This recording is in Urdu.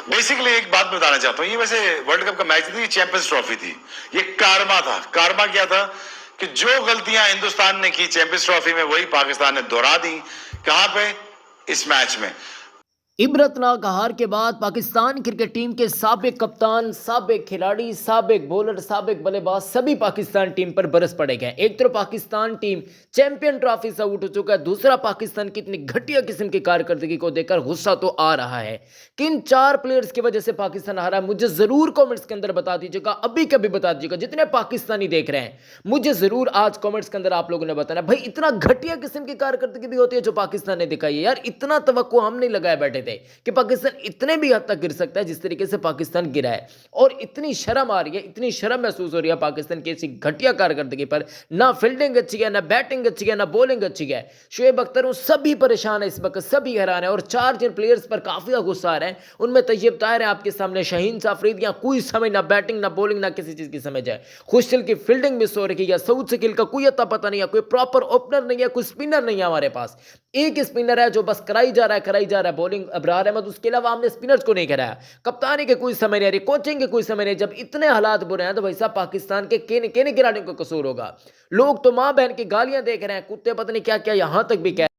بیسیکلی ایک بات بتانا چاہتا ہوں، یہ ویسے ورلڈ کپ کا میچ نہیں، چیمپئنز ٹرافی تھی، یہ کارما تھا۔ کارما کیا تھا کہ جو غلطیاں ہندوستان نے کی چیمپئنز ٹرافی میں وہی پاکستان نے دہرا دی۔ کہاں پہ؟ اس میچ میں۔ عبرتناک ہار کے بعد پاکستان کرکٹ ٹیم کے سابق کپتان، سابق کھلاڑی، سابق بولر، سابق بلے باز سبھی پاکستان ٹیم پر برس پڑے گئے۔ ایک طرف پاکستان ٹیم چیمپئن ٹرافی سے آؤٹ ہو چکا ہے، دوسرا پاکستان کی اتنی گھٹیا قسم کی کارکردگی کو دیکھ کر غصہ تو آ رہا ہے کہ ان 4 پلیئرز کی وجہ سے پاکستان ہارا ہے۔ مجھے ضرور کومنٹس کے اندر بتا دیجیے گا، ابھی کبھی بتا دیجیے گا، جتنے پاکستانی دیکھ رہے ہیں مجھے ضرور آج کومنٹس کے اندر آپ لوگوں نے بتانا بھائی اتنا گھٹیا قسم کی کارکردگی بھی ہوتی ہے جو پاکستان نے دکھائی ہے۔ یار اتنا توقع ہم نہیں لگائے بیٹھے تھے کہ پاکستان اتنے بھی حد تک گر سکتا ہے جس طریقے سے پاکستان گرا ہے، اور اتنی شرم آ رہی ہے، اتنی شرم محسوس ہو رہی ہے پاکستان کی ایسی گھٹیا کارکردگی پر۔ نہ فیلڈنگ اچھی ہے، نہ بیٹنگ اچھی ہے، نہ بولنگ اچھی ہے۔ شعیب اختر وہ سبھی پریشان ہے اس وقت، سبھی حیران ہیں، اور 4 جن پلیئرز پر کافی غصہ آ رہا ہے ان میں طیب طاہر ہے آپ کے سامنے، شاہین سافریدی، کوئی سمجھ نہ بیٹنگ نہ بولنگ نہ کسی چیز کی سمجھ ہے۔ خوشدل کی فیلڈنگ مس ہو رہی ہے، یا سعود شکیل کا کوئی اتا پتہ نہیں ہے، کوئی پراپر اوپنر نہیں ہے، کوئی سپنر نہیں ہے ہمارے پاس۔ ایک سپنر ہے جو بس کرائی جا رہا ہے بولنگ ابرار احمد، اس کے علاوہ ہم نے سپنرز کو نہیں کرایا۔ کپتانی کے کوئی سمجھ نہیں آ رہی، کوچنگ کے کوئی سمجھ نہیں۔ جب اتنے حالات برے ہیں تو بھائی صاحب پاکستان کے کن کھلاڑیوں کا قصور ہوگا؟ لوگ تو ماں بہن کی گالیاں دیکھ رہے ہیں، کتے پتہ نہیں کیا کیا یہاں تک بھی کہہ